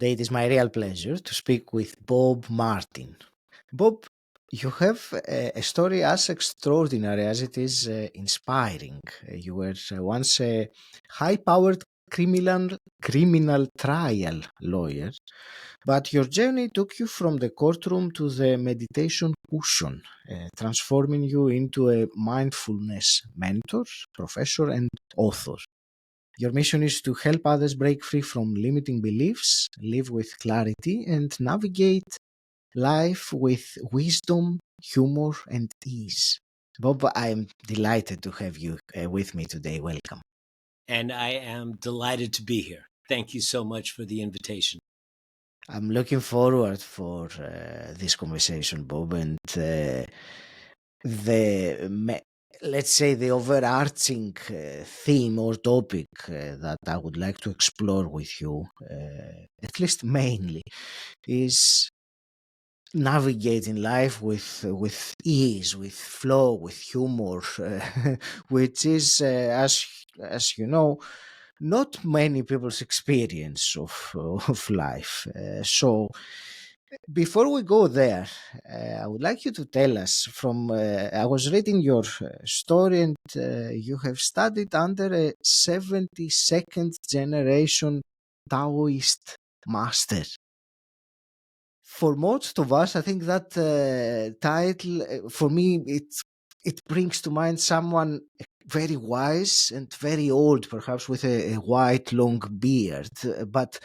It is my real pleasure to speak with Bob Martin. Bob, you have a story as extraordinary as it is inspiring. You were once a high-powered criminal trial lawyer, but your journey took you from the courtroom to the meditation cushion, transforming you into a mindfulness mentor, professor, and author. Your mission is to help others break free from limiting beliefs, live with clarity, and navigate life with wisdom, humor, and ease. Bob, I'm delighted to have you with me today. Welcome. And I am delighted to be here. Thank you so much for the invitation. I'm looking forward for this conversation, Bob, and let's say the overarching theme or topic that I would like to explore with you, at least mainly, is navigating life with ease, with flow, with humor, which is, as you know, not many people's experience of life. So before we go there, I would like you to tell us from. I was reading your story, and you have studied under a 72nd generation Taoist master. For most of us, I think that title, for me, it brings to mind someone very wise and very old, perhaps with a white long beard. But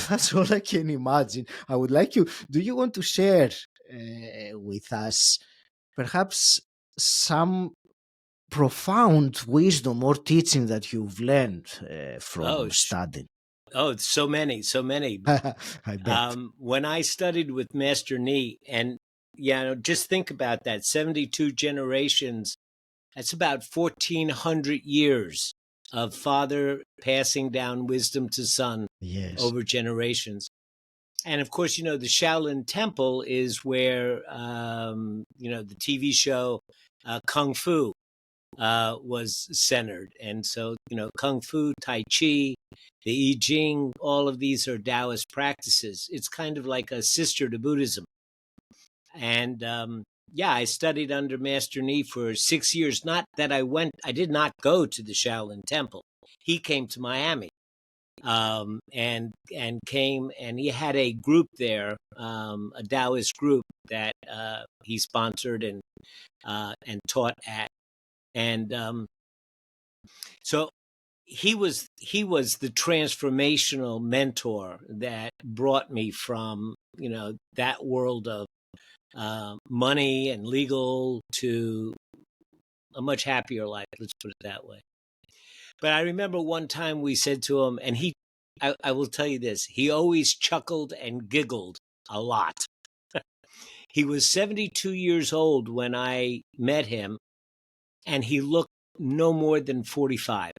that's all I can imagine. I would like you. Do you want to share with us, perhaps some profound wisdom or teaching that you've learned Oh, from studying? so many. I bet. When I studied with Master Ni, and just think about that 72 generations, that's about 1,400 years of father passing down wisdom to son Yes. over generations. And of course, the Shaolin Temple is where, the TV show Kung Fu was centered. And so, Kung Fu, Tai Chi, the I Ching, all of these are Taoist practices. It's kind of like a sister to Buddhism. And I studied under Master Ni for 6 years. Not that I did not go to the Shaolin Temple. He came to Miami and came, and he had a group there, a Taoist group that he sponsored and taught at. And so he was the transformational mentor that brought me from that world of money and legal to a much happier life. Let's put it that way. But I remember one time we said to him, and I will tell you this, he always chuckled and giggled a lot. He was 72 years old when I met him, and he looked no more than 45.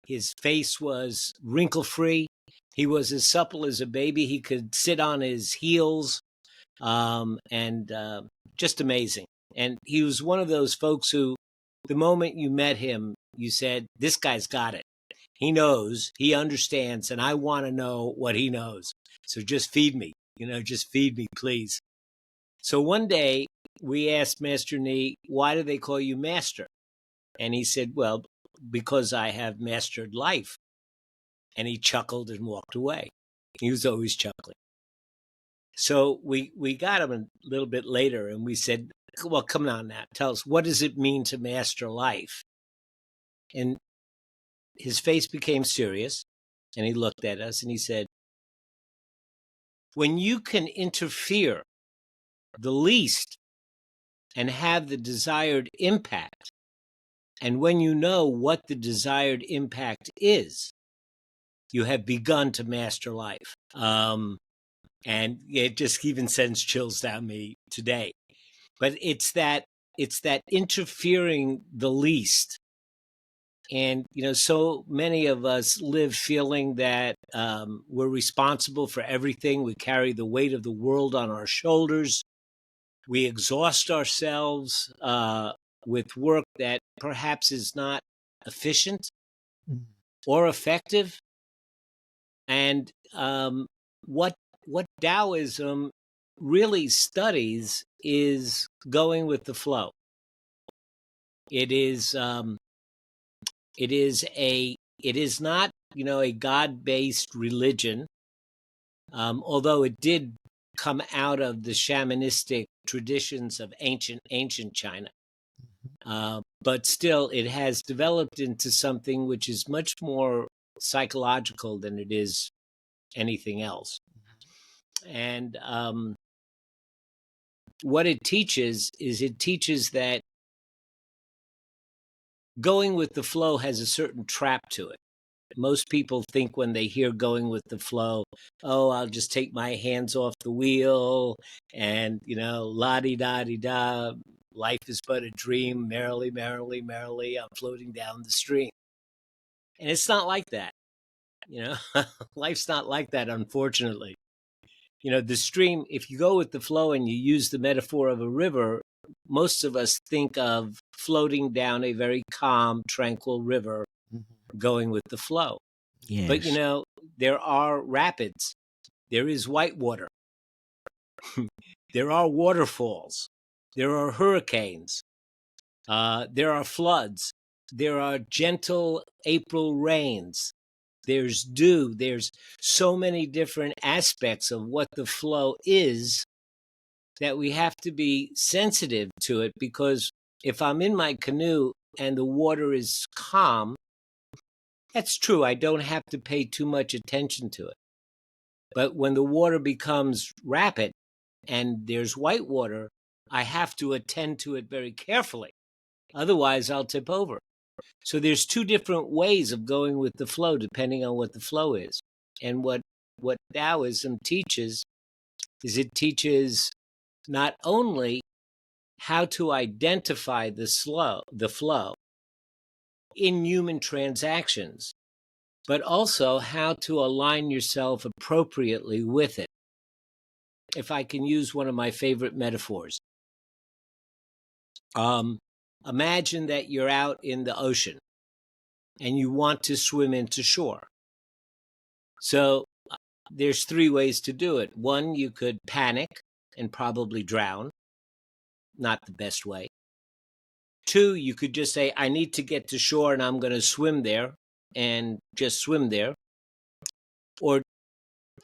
His face was wrinkle-free. He was as supple as a baby. He could sit on his heels, and just amazing. And he was one of those folks who, the moment you met him, you said, this guy's got it. He knows, he understands, and I want to know what he knows. So just feed me, just feed me, please. So one day we asked Master Ni, why do they call you Master? And he said, well, because I have mastered life. And he chuckled and walked away. He was always chuckling. So we got him a little bit later and we said, well, come on now, tell us, what does it mean to master life? And his face became serious and he looked at us and he said, when you can interfere the least and have the desired impact, and when you know what the desired impact is, you have begun to master life. And it just even sends chills down me today. But it's that interfering the least. And, so many of us live feeling that we're responsible for everything. We carry the weight of the world on our shoulders. We exhaust ourselves with work that perhaps is not efficient or effective. And what Taoism really studies is going with the flow. It is not, a God-based religion, although it did come out of the shamanistic traditions of ancient China. But still, it has developed into something which is much more psychological than it is anything else. And what it teaches that going with the flow has a certain trap to it. Most people think when they hear going with the flow, oh, I'll just take my hands off the wheel and, la-di-da-di-da, life is but a dream, merrily, merrily, merrily, I'm floating down the stream. And it's not like that, life's not like that, unfortunately. The stream, if you go with the flow and you use the metaphor of a river, most of us think of floating down a very calm, tranquil river, going with the flow. Yes. But, there are rapids. There is whitewater. There are waterfalls. There are hurricanes. There are floods. There are gentle April rains. There's dew. There's so many different aspects of what the flow is that we have to be sensitive to it, because if I'm in my canoe and the water is calm, that's true. I don't have to pay too much attention to it. But when the water becomes rapid and there's white water, I have to attend to it very carefully. Otherwise, I'll tip over. So there's two different ways of going with the flow, depending on what the flow is. And what Taoism teaches is it teaches not only how to identify the flow in human transactions, but also how to align yourself appropriately with it. If I can use one of my favorite metaphors, imagine that you're out in the ocean and you want to swim into shore. So there's three ways to do it. One, you could panic and probably drown. Not the best way. Two, you could just say, I need to get to shore and I'm going to swim there, and just swim there. Or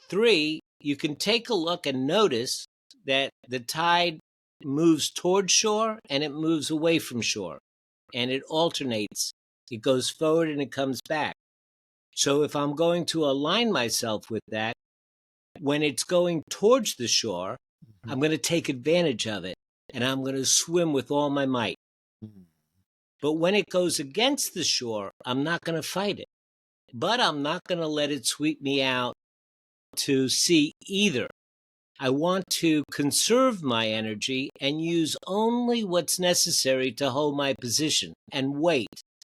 three, you can take a look and notice that the tide moves toward shore and it moves away from shore, and it alternates. It goes forward and it comes back. So if I'm going to align myself with that, when it's going towards the shore, I'm going to take advantage of it and I'm going to swim with all my might. But when it goes against the shore, I'm not going to fight it. But I'm not going to let it sweep me out to sea either. I want to conserve my energy and use only what's necessary to hold my position, and wait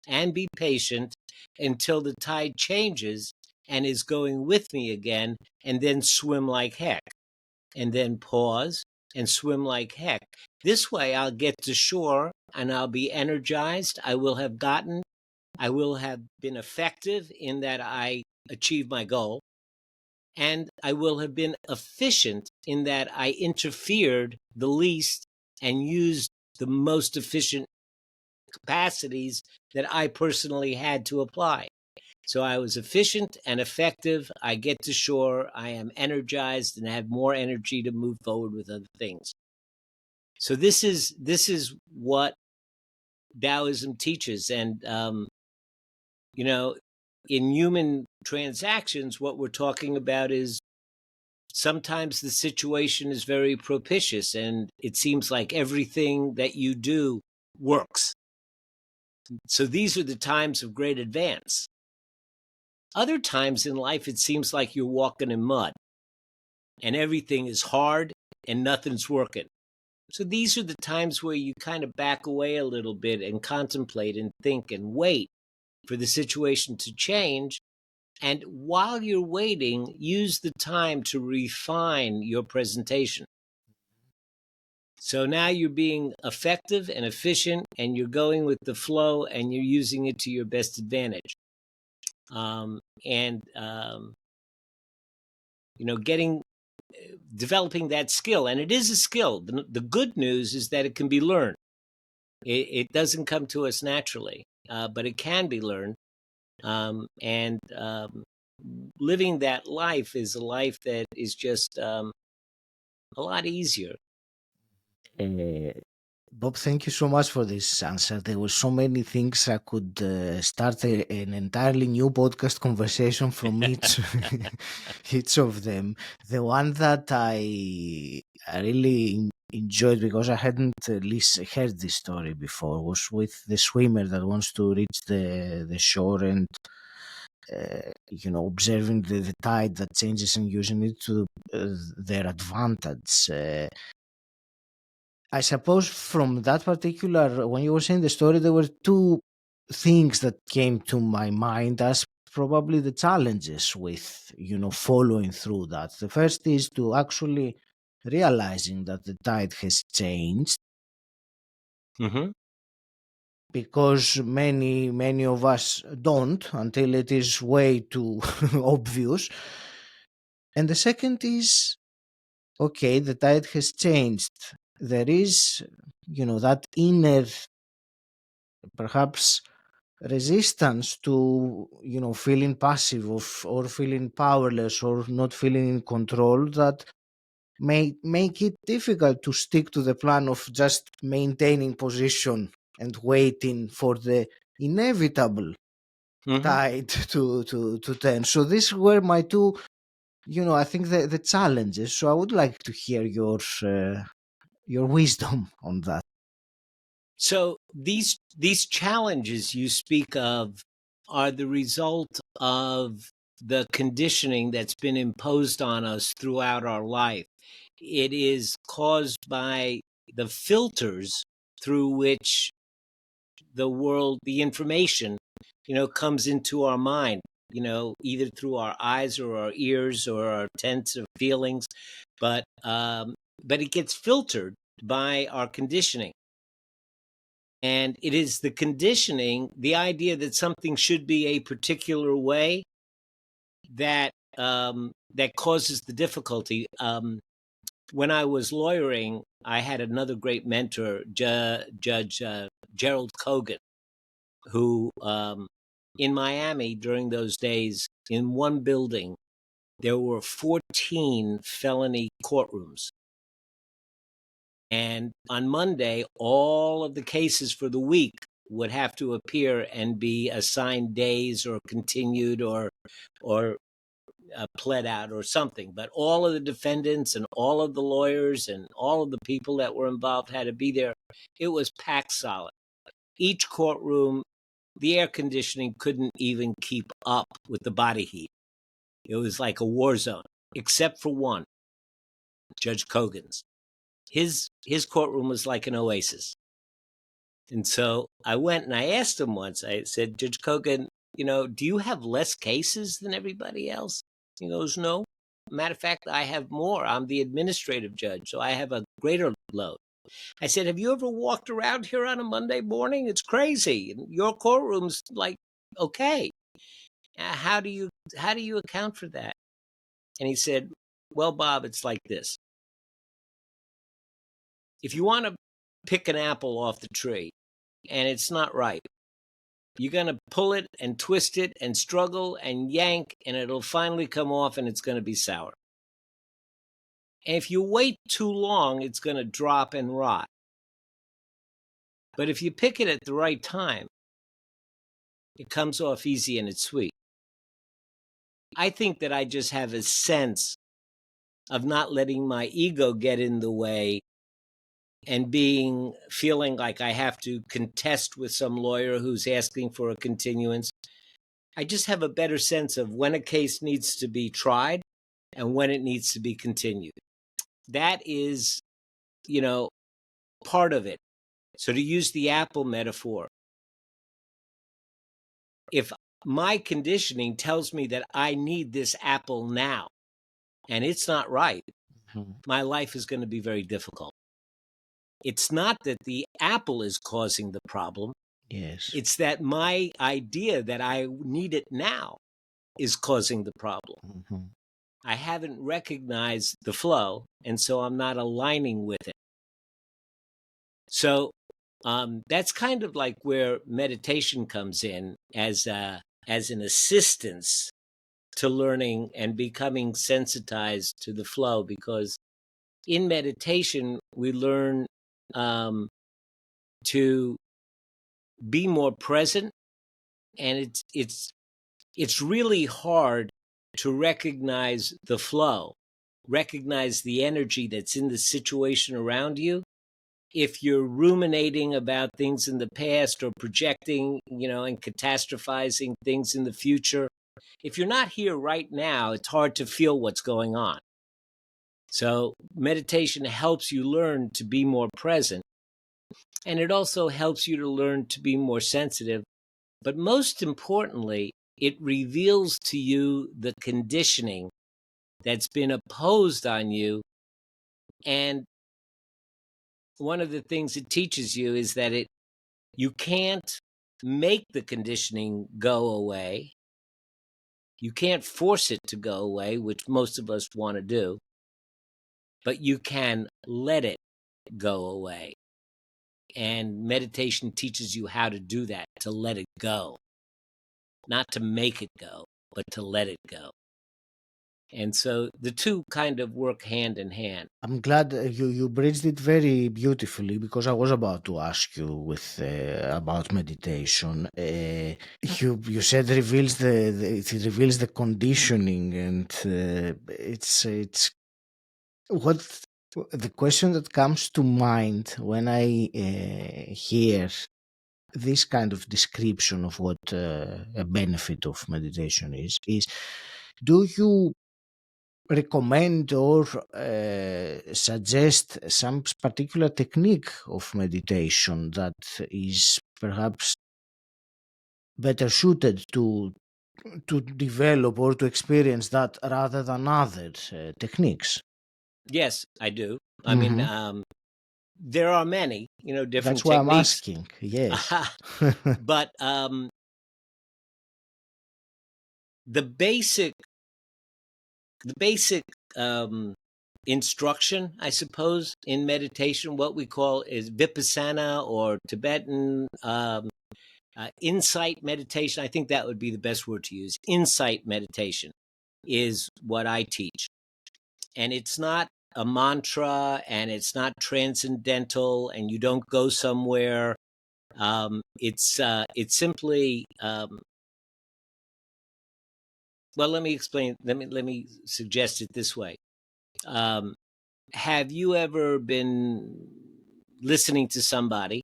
and be patient until the tide changes and is going with me again, and then swim like heck, and then pause and swim like heck. This way I'll get to shore and I'll be energized. I will have been effective in that I achieved my goal. And I will have been efficient in that I interfered the least and used the most efficient capacities that I personally had to apply. So I was efficient and effective. I get to shore. I am energized and have more energy to move forward with other things. So this is what Taoism teaches. And, in human transactions, what we're talking about is sometimes the situation is very propitious and it seems like everything that you do works. So these are the times of great advance. Other times in life, it seems like you're walking in mud and everything is hard and nothing's working. So these are the times where you kind of back away a little bit and contemplate and think and wait for the situation to change. And while you're waiting, use the time to refine your presentation. So now you're being effective and efficient, and you're going with the flow, and you're using it to your best advantage. developing that skill. And it is a skill. The good news is that it can be learned. It doesn't come to us naturally, but it can be learned. And living that life is a life that is just a lot easier. Bob, thank you so much for this answer. There were so many things I could start an entirely new podcast conversation from each of them. The one that I really enjoyed, because I hadn't heard this story before, was with the swimmer that wants to reach the shore and observing the tide that changes and using it to their advantage. I suppose from that particular, when you were saying the story, there were two things that came to my mind as probably the challenges with, following through that. The first is to actually realizing that the tide has changed, Mm-hmm. because many of us don't until it is way too obvious. And the second is, okay, the tide has changed. There is, that inner, perhaps, resistance to, feeling passive or feeling powerless or not feeling in control, that may make it difficult to stick to the plan of just maintaining position and waiting for the inevitable Mm-hmm. tide to turn. So these were my two, I think, the challenges. So I would like to hear your wisdom on that. So these challenges you speak of are the result of the conditioning that's been imposed on us throughout our life. It is caused by the filters through which the information, comes into our mind, either through our eyes or our ears or our sense of feelings, but it gets filtered by our conditioning. And it is the conditioning, the idea that something should be a particular way, that causes the difficulty. When I was lawyering, I had another great mentor, Judge Gerald Kogan, who in Miami during those days, in one building, there were 14 felony courtrooms. And on Monday, all of the cases for the week would have to appear and be assigned days or continued or pled out or something. But all of the defendants and all of the lawyers and all of the people that were involved had to be there. It was packed solid. Each courtroom, the air conditioning couldn't even keep up with the body heat. It was like a war zone, except for one, Judge Kogan's. His courtroom was like an oasis. And so I went and I asked him once, I said, Judge Kogan, do you have less cases than everybody else? He goes, no. Matter of fact, I have more. I'm the administrative judge, so I have a greater load. I said, have you ever walked around here on a Monday morning? It's crazy. Your courtroom's like, okay. How do you account for that? And he said, well, Bob, it's like this. If you want to pick an apple off the tree and it's not ripe, you're going to pull it and twist it and struggle and yank, and it'll finally come off and it's going to be sour. And if you wait too long, it's going to drop and rot. But if you pick it at the right time, it comes off easy and it's sweet. I think that I just have a sense of not letting my ego get in the way and feeling like I have to contest with some lawyer who's asking for a continuance. I just have a better sense of when a case needs to be tried and when it needs to be continued. That is, part of it. So to use the apple metaphor, if my conditioning tells me that I need this apple now and it's not right, my life is going to be very difficult. It's not that the apple is causing the problem. Yes. It's that my idea that I need it now is causing the problem. Mm-hmm. I haven't recognized the flow, and so I'm not aligning with it. So that's kind of like where meditation comes in as an assistance to learning and becoming sensitized to the flow, because in meditation we learn to be more present, and it's really hard to recognize the flow, recognize the energy that's in the situation around you, if you're ruminating about things in the past or projecting, and catastrophizing things in the future. If you're not here right now, it's hard to feel what's going on. So meditation helps you learn to be more present, and it also helps you to learn to be more sensitive. But most importantly, it reveals to you the conditioning that's been imposed on you. And one of the things it teaches you is that you can't make the conditioning go away. You can't force it to go away, which most of us want to do, but you can let it go away. And meditation teaches you how to do that, to let it go, not to make it go, but to let it go. And so the two kind of work hand in hand. I'm glad you bridged it very beautifully, because I was about to ask you about meditation. You said it reveals the conditioning, and it's what the question that comes to mind when I hear this kind of description of what a benefit of meditation is, do you recommend or suggest some particular technique of meditation that is perhaps better suited to develop or to experience that rather than other techniques? Yes, I do. I mean, Mm-hmm. there are many, different That's why I'm techniques. asking. Yes. But the basic instruction, I suppose, in meditation, what we call is vipassana, or Tibetan insight meditation. I think that would be the best word to use. Insight meditation is what I teach. And it's not a mantra, and it's not transcendental, and you don't go somewhere. It's simply well, let me explain. Let me suggest it this way. Have you ever been listening to somebody,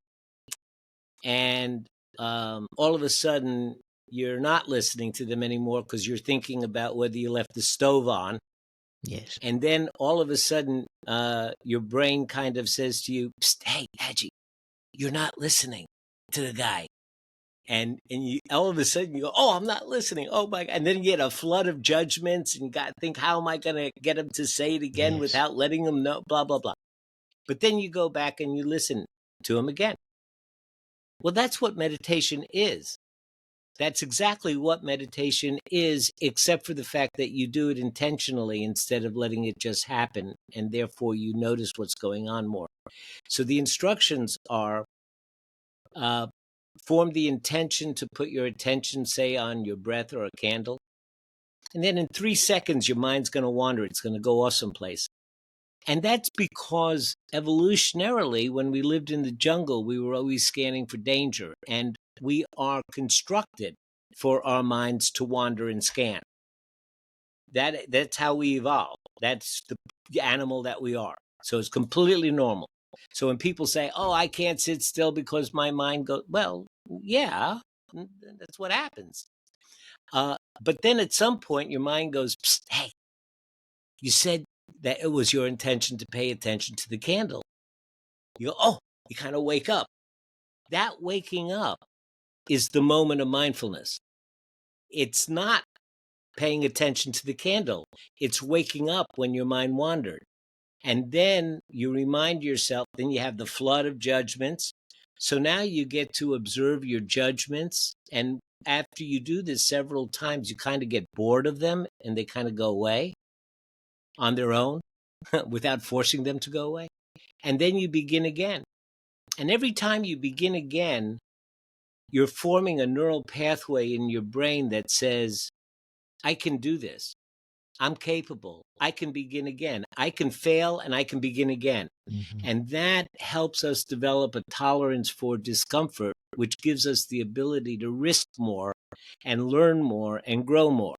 and all of a sudden you're not listening to them anymore because you're thinking about whether you left the stove on? Yes. And then all of a sudden your brain kind of says to you, "Psst, hey, Hadji, you're not listening to the guy." And you all of a sudden you go, "Oh, I'm not listening. Oh my God." And then you get a flood of judgments, and you got to think, how am I going to get him to say it again Yes. without letting him know, blah, blah, blah. But then you go back and you listen to him again. Well, that's what meditation is. That's exactly what meditation is, except for the fact that you do it intentionally instead of letting it just happen. And therefore you notice what's going on more. So the instructions are, form the intention to put your attention, say, on your breath or a candle. And then in 3 seconds, your mind's going to wander. It's going to go off someplace. And that's because evolutionarily, when we lived in the jungle, we were always scanning for danger. And we are constructed for our minds to wander and scan. That's how we evolved. That's the animal that we are. So it's completely normal. So when people say, "Oh, I can't sit still because my mind goes," well, yeah, that's what happens. But then at some point, your mind goes, "Psst, hey, you said that it was your intention to pay attention to the candle." You go, "Oh," you kind of wake up. That waking up is the moment of mindfulness. It's not paying attention to the candle. It's waking up when your mind wandered. And then you remind yourself, then you have the flood of judgments. So now you get to observe your judgments. And after you do this several times, you kind of get bored of them and they kind of go away. on their own without forcing them to go away. And then you begin again. And every time you begin again, you're forming a neural pathway in your brain that says, I can do this. I'm capable. I can begin again. I can fail and I can begin again. Mm-hmm. And that helps us develop a tolerance for discomfort, which gives us the ability to risk more and learn more and grow more.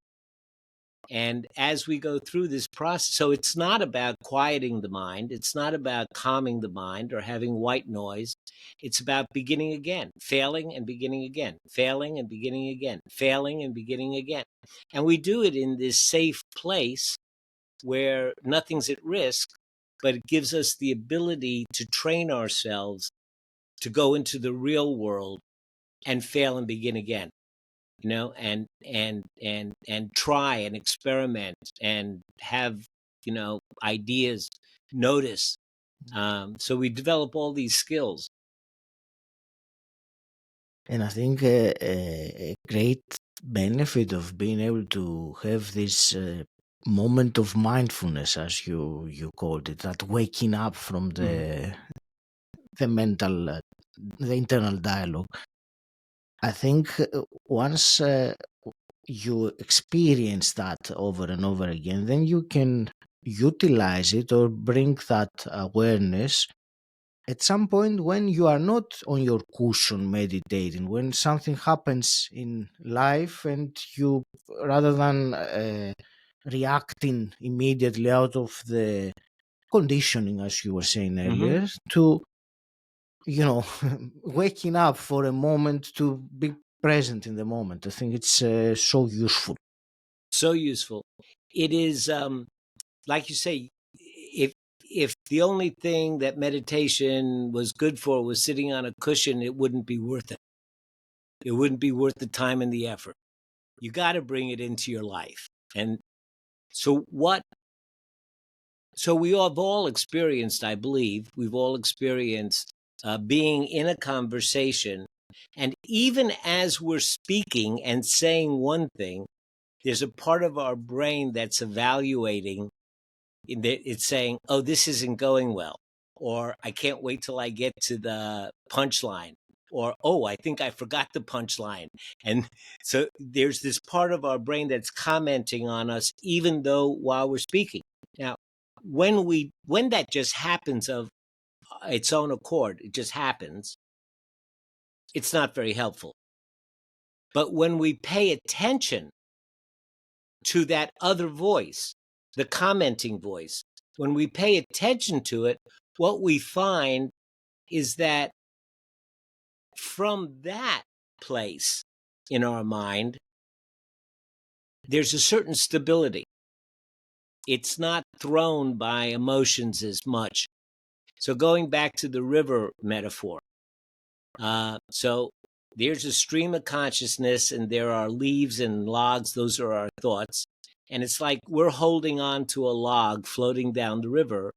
And as we go through this process, so it's not about quieting the mind. It's not about calming the mind or having white noise. It's about beginning again, failing and beginning again, failing and beginning again, failing and beginning again. And we do it in this safe place where nothing's at risk, but it gives us the ability to train ourselves to go into the real world and fail and begin again, and try and experiment and have, ideas, notice. So we develop all these skills. And I think a great benefit of being able to have this moment of mindfulness, as you called it, that waking up from the mental, the internal dialogue. I think once you experience that over and over again, then you can utilize it or bring that awareness at some point when you are not on your cushion meditating, when something happens in life and you, rather than reacting immediately out of the conditioning, as you were saying earlier, to, waking up for a moment to be present in the moment. I think it's so useful. So useful. It is, like you say, if the only thing that meditation was good for was sitting on a cushion, it wouldn't be worth it. It wouldn't be worth the time and the effort. You got to bring it into your life. And so we have all experienced, I believe, we've all experienced being in a conversation. And even as we're speaking and saying one thing, there's a part of our brain that's evaluating. It's saying, oh, this isn't going well. Or I can't wait till I get to the punchline. Or, oh, I think I forgot the punchline. And so there's this part of our brain that's commenting on us, even though while we're speaking. Now, when that just happens of its own accord, it just happens, it's not very helpful. But when we pay attention to that other voice, the commenting voice, when we pay attention to it, what we find is that from that place in our mind, there's a certain stability. It's not thrown by emotions as much. So going back to the river metaphor, so there's a stream of consciousness and there are leaves and logs. Those are our thoughts. And it's like we're holding on to a log floating down the river.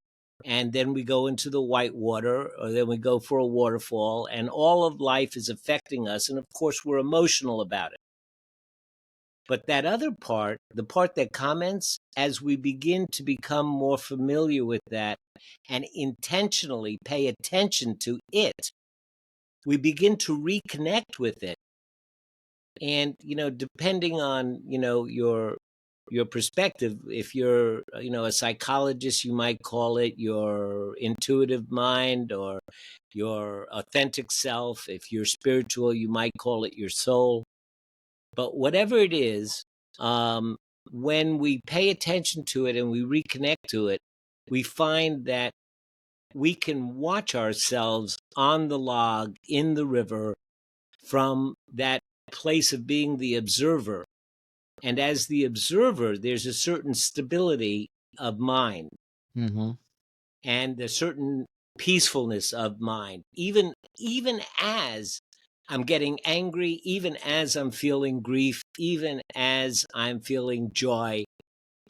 And then we go into the white water, or then we go for a waterfall, and all of life is affecting us. And of course, we're emotional about it. But that other part, the part that comments, as we begin to become more familiar with that and intentionally pay attention to it, we begin to reconnect with it. And, depending on, your perspective, if you're, a psychologist, you might call it your intuitive mind or your authentic self. If you're spiritual, you might call it your soul. But whatever it is, when we pay attention to it and we reconnect to it, we find that we can watch ourselves on the log in the river from that place of being the observer. And as the observer, there's a certain stability of mind and a certain peacefulness of mind, even as I'm getting angry, even as I'm feeling grief, even as I'm feeling joy,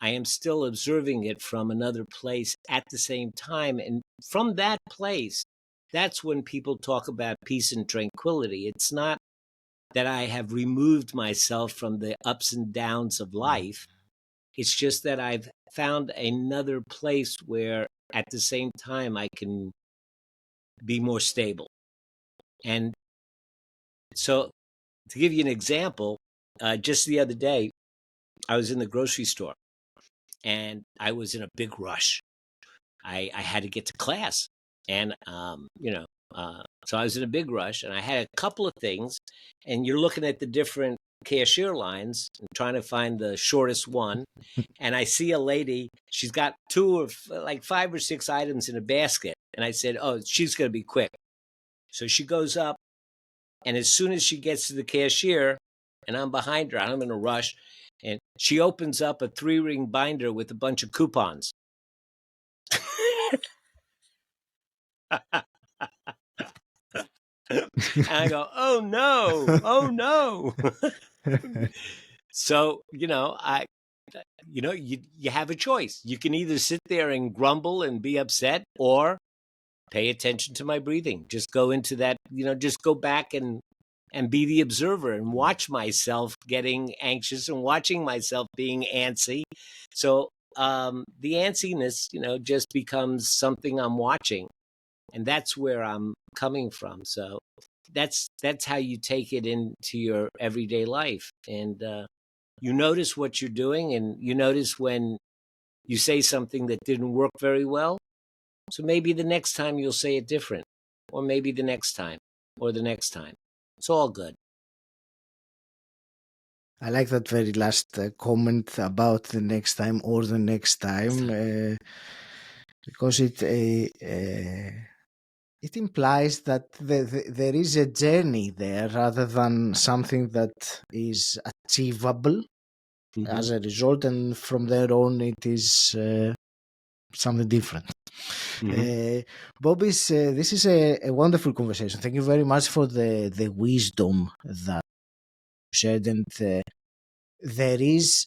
I am still observing it from another place at the same time. And from that place, that's when people talk about peace and tranquility. It's not that I have removed myself from the ups and downs of life. It's just that I've found another place where at the same time I can be more stable. And so to give you an example, just the other day, I was in the grocery store and I was in a big rush. I had to get to class, and so I was in a big rush, and I had a couple of things. And you're looking at the different cashier lines and trying to find the shortest one. And I see a lady; she's got like 5 or 6 items in a basket. And I said, "Oh, she's going to be quick." So she goes up, and as soon as she gets to the cashier, and I'm behind her, I'm in a rush, and she opens up a 3-ring binder with a bunch of coupons. And I go, oh no. So, you have a choice. You can either sit there and grumble and be upset, or pay attention to my breathing. Just go into that, just go back and be the observer and watch myself getting anxious and watching myself being antsy. So the antsiness, just becomes something I'm watching. And that's where I'm coming from. So that's how you take it into your everyday life. And you notice what you're doing, and you notice when you say something that didn't work very well. So maybe the next time you'll say it different, or maybe the next time, or the next time. It's all good. I like that very last comment about the next time or the next time, because it implies that there is a journey there rather than something that is achievable as a result, and from there on it is something different. Bobis, this is a wonderful conversation. Thank you very much for the wisdom that you shared. And there is,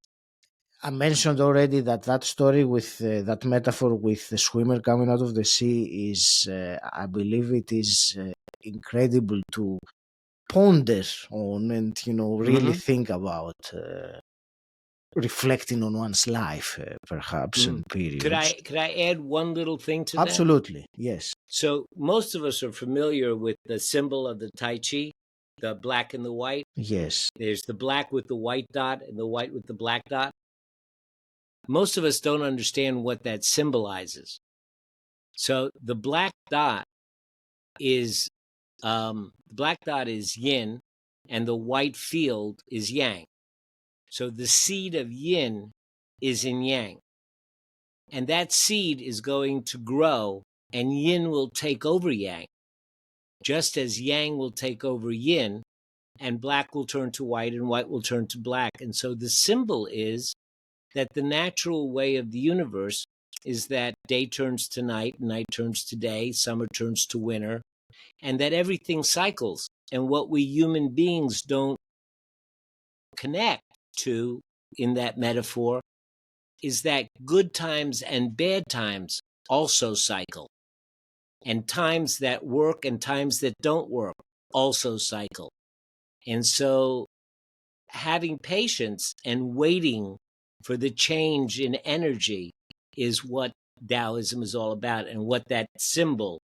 I mentioned already that story with that metaphor with the swimmer coming out of the sea is, I believe it is incredible to ponder on and, really think about, reflecting on one's life, perhaps, and periods. Could I add one little thing to that? Absolutely, yes. So most of us are familiar with the symbol of the Tai Chi, the black and the white. Yes. There's the black with the white dot and the white with the black dot. Most of us don't understand what that symbolizes. So the black dot is yin, and the white field is yang. So the seed of yin is in yang, and that seed is going to grow, and yin will take over yang, just as yang will take over yin, and black will turn to white, and white will turn to black. And so the symbol is that the natural way of the universe is that day turns to night, night turns to day, summer turns to winter, and that everything cycles. And what we human beings don't connect to in that metaphor is that good times and bad times also cycle, and times that work and times that don't work also cycle. And so having patience and waiting for the change in energy is what Taoism is all about, and what that symbol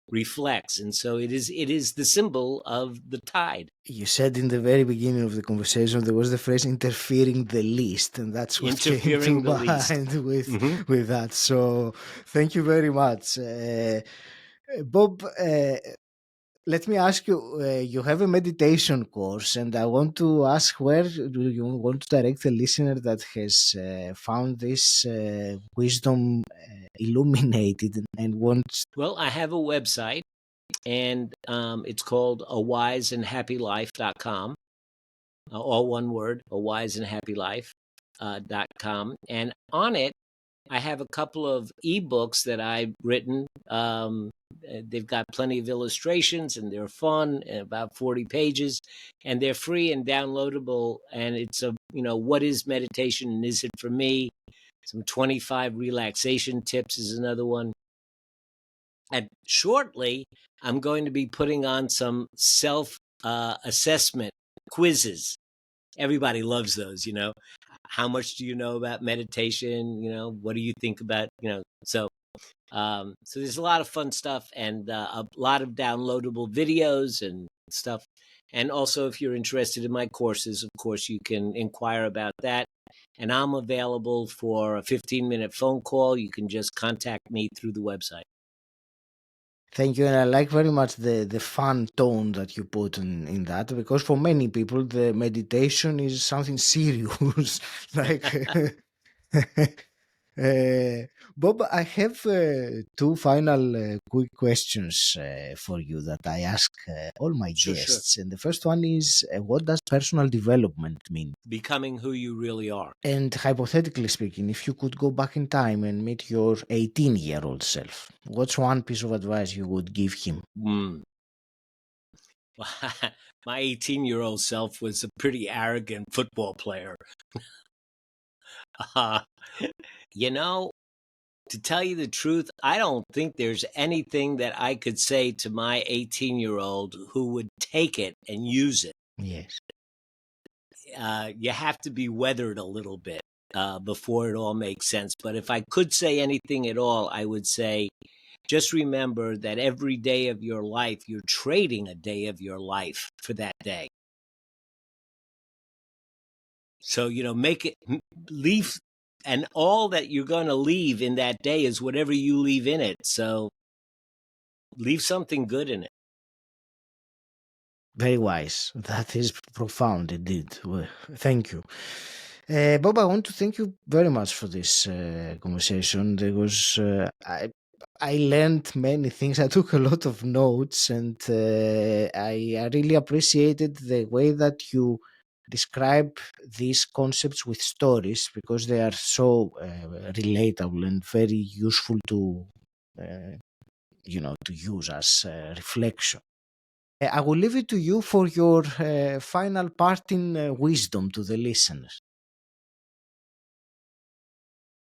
reflects. And so it is the symbol of the tide. You said in the very beginning of the conversation there was the phrase interfering the least, and that's what came to mind with that. So thank you very much. Bob, let me ask you, you have a meditation course, and I want to ask, where do you want to direct the listener that has found this wisdom illuminated and wants... Well, I have a website, and it's called awiseandhappylife.com. All one word, awiseandhappylife.com. And on it, I have a couple of ebooks that I've written. They've got plenty of illustrations, and they're fun, about 40 pages, and they're free and downloadable. And it's what is meditation and is it for me? Some 25 relaxation tips is another one. And shortly, I'm going to be putting on some self-assessment quizzes. Everybody loves those, how much do you know about meditation? What do you think about, so there's a lot of fun stuff, and a lot of downloadable videos and stuff. And also, if you're interested in my courses, of course, you can inquire about that. And I'm available for a 15-minute phone call. You can just contact me through the website. Thank you, and I like very much the fun tone that you put in that, because for many people the meditation is something serious. Like, Bob, I have two final quick questions for you that I ask all my Sure. guests, and the first one is, what does personal development mean? Becoming who you really are. And hypothetically speaking, if you could go back in time and meet your 18-year-old self, what's one piece of advice you would give him? My 18-year-old self was a pretty arrogant football player. To tell you the truth, I don't think there's anything that I could say to my 18-year-old who would take it and use it. Yes. You have to be weathered a little bit before it all makes sense. But if I could say anything at all, I would say, just remember that every day of your life, you're trading a day of your life for that day. So, make it, leave, and all that you're going to leave in that day is whatever you leave in it. So leave something good in it. Very wise. That is profound indeed. Well, thank you. Bob, I want to thank you very much for this conversation. There was, I learned many things. I took a lot of notes, and I really appreciated the way that you describe these concepts with stories, because they are so relatable and very useful to, to use as reflection. I will leave it to you for your final parting wisdom to the listeners.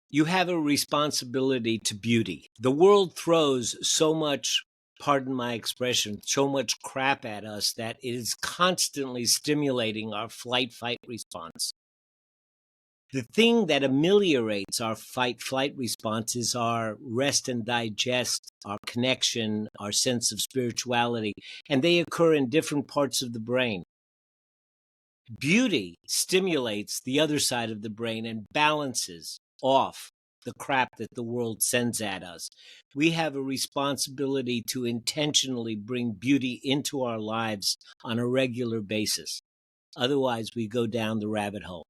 You have a responsibility to beauty. The world throws so much, pardon my expression, so much crap at us that it is constantly stimulating our flight-fight response. The thing that ameliorates our fight-flight response is our rest and digest, our connection, our sense of spirituality, and they occur in different parts of the brain. Beauty stimulates the other side of the brain and balances off the crap that the world sends at us. We have a responsibility to intentionally bring beauty into our lives on a regular basis. Otherwise, we go down the rabbit hole.